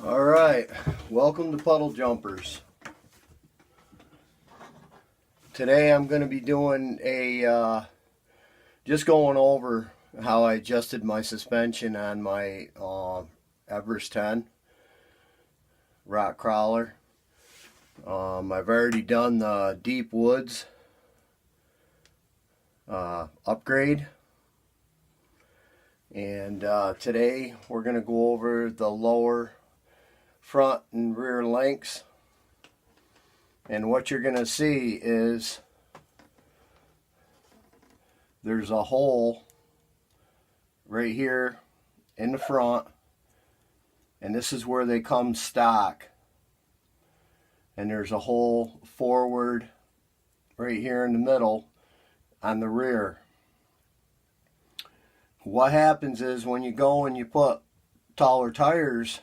Alright, welcome to Puddle Jumpers. Today I'm going to be doing just going over how I adjusted my suspension on my Everest 10 rock crawler. I've already done the deep woods upgrade, and today we're going to go over the lower front and rear links. And what you're going to see is there's a hole right here in the front, and this is where they come stock. And there's a hole forward right here in the middle on the rear. What happens is when you go and you put taller tires,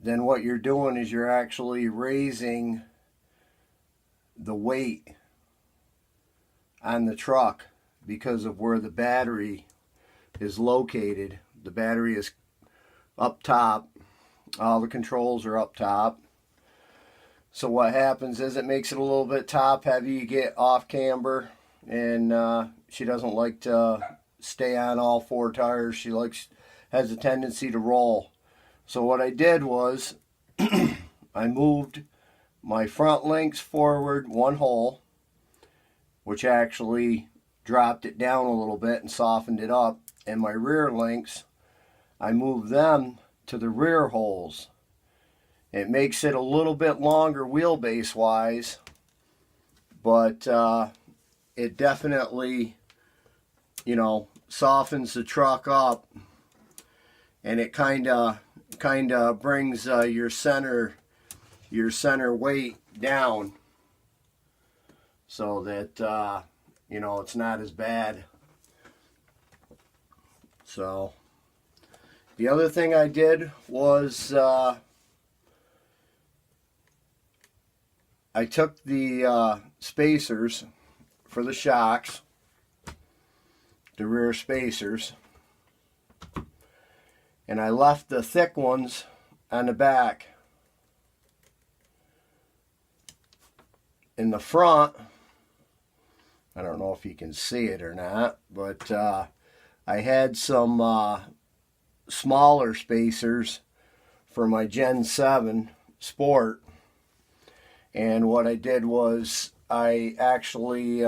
then what you're doing is you're actually raising the weight on the truck because of where the battery is located. The battery is up top. All the controls are up top. So what happens is it makes it a little bit top heavy. You get off camber, and she doesn't like to stay on all four tires. She has a tendency to roll. So what I did was I moved my front links forward one hole, which actually dropped it down a little bit and softened it up. And my rear links, I moved them to the rear holes. It makes it a little bit longer wheelbase wise, but it definitely, softens the truck up, and it kind of brings your center weight down, so that it's not as bad. So the other thing I did was I took the spacers for the shocks, the rear spacers, and I left the thick ones on the back. In the front, I don't know if you can see it or not, but I had some smaller spacers for my Gen 7 Sport. And what I did was I actually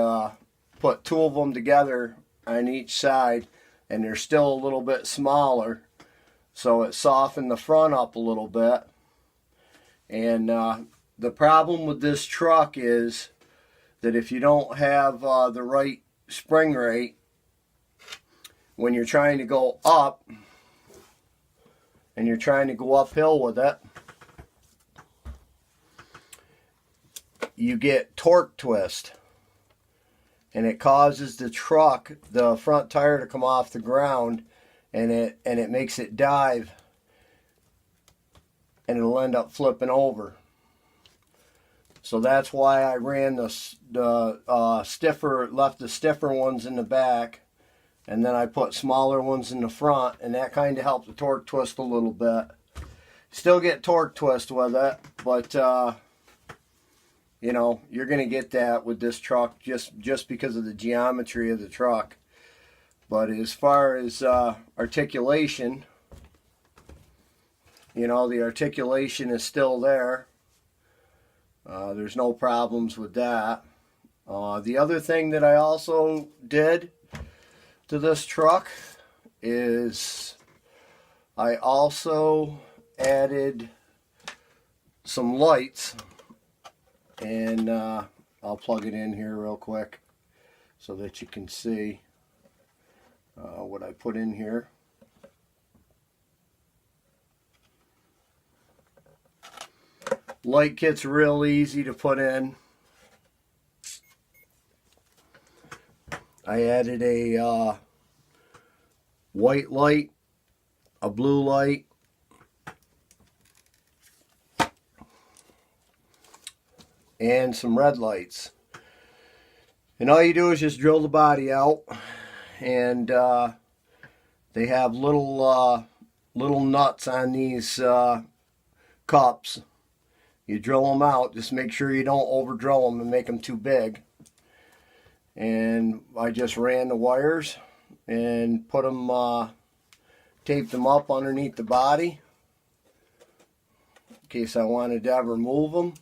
put two of them together on each side, and they're still a little bit smaller, so it softened the front up a little bit. And the problem with this truck is that if you don't have the right spring rate, when you're trying to go up and you're trying to go uphill with it, you get torque twist, and it causes the front tire to come off the ground, and it makes it dive, and it'll end up flipping over. So that's why I ran the stiffer ones in the back, and then I put smaller ones in the front, and that kind of helped the torque twist a little bit. Still get torque twist with it, but you're going to get that with this truck just because of the geometry of the truck. But as far as articulation, the articulation is still there. There's no problems with that. The other thing that I also did to this truck is I also added some lights. And I'll plug it in here real quick so that you can see what I put in here. Light kit's real easy to put in. I added a white light, a blue light, and some red lights. And all you do is just drill the body out, and they have little little nuts on these cups. You drill them out. Just make sure you don't over drill them and make them too big. And I just ran the wires and put them, taped them up underneath the body in case I wanted to ever move them.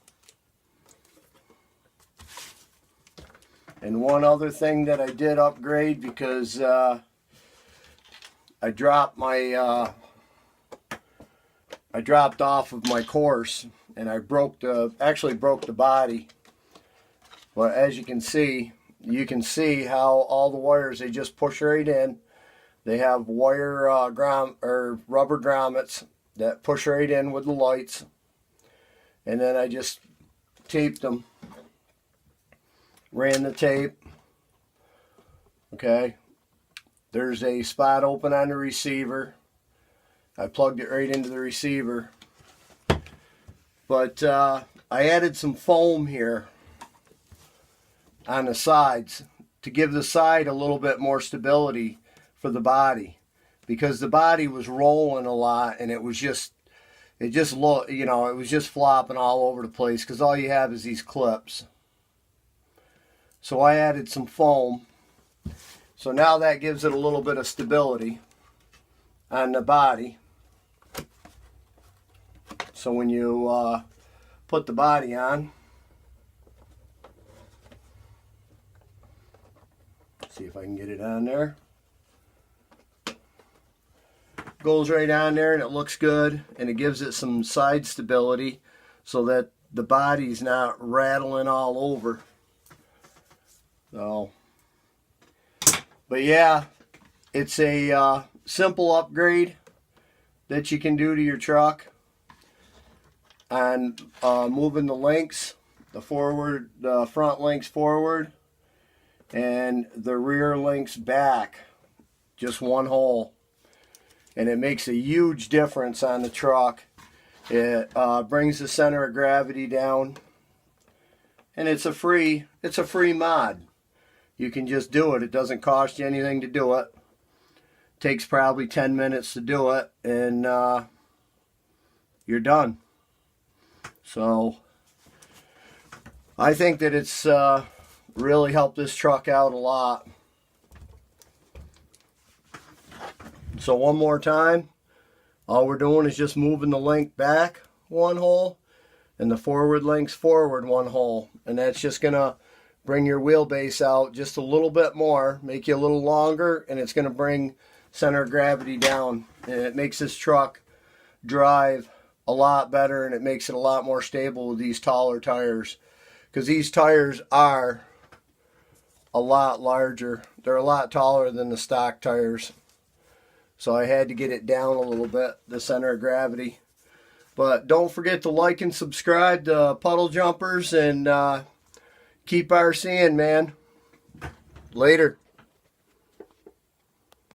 And one other thing that I did upgrade, because I dropped off of my course and I actually broke the body. But as you can see how all the wires, they just push right in. They have wire rubber grommets that push right in with the lights. And then I just taped them. Ran the tape. Okay. There's a spot open on the receiver. I plugged it right into the receiver. But I added some foam here on the sides to give the side a little bit more stability for the body, because the body was rolling a lot and it just looked, you know, it was just flopping all over the place because all you have is these clips. So I added some foam. So now that gives it a little bit of stability on the body. So when you put the body on, see if I can get it on there. Goes right on there and it looks good, and it gives it some side stability so that the body's not rattling all over. So, but yeah, it's a simple upgrade that you can do to your truck on moving the links, the front links forward, and the rear links back, just one hole. And it makes a huge difference on the truck. It brings the center of gravity down, and it's a free mod. You can just do it. It doesn't cost you anything to do it. Takes probably 10 minutes to do it, and you're done. So I think that it's really helped this truck out a lot. So one more time, all we're doing is just moving the link back one hole and the forward links forward one hole, and that's just gonna bring your wheelbase out just a little bit more, make you a little longer, and it's gonna bring center of gravity down, and it makes this truck drive a lot better, and it makes it a lot more stable with these taller tires, because these tires are a lot larger. They're a lot taller than the stock tires. So I had to get it down a little bit, the center of gravity. But don't forget to like and subscribe to Puddle Jumpers, and keep RCing, man. Later.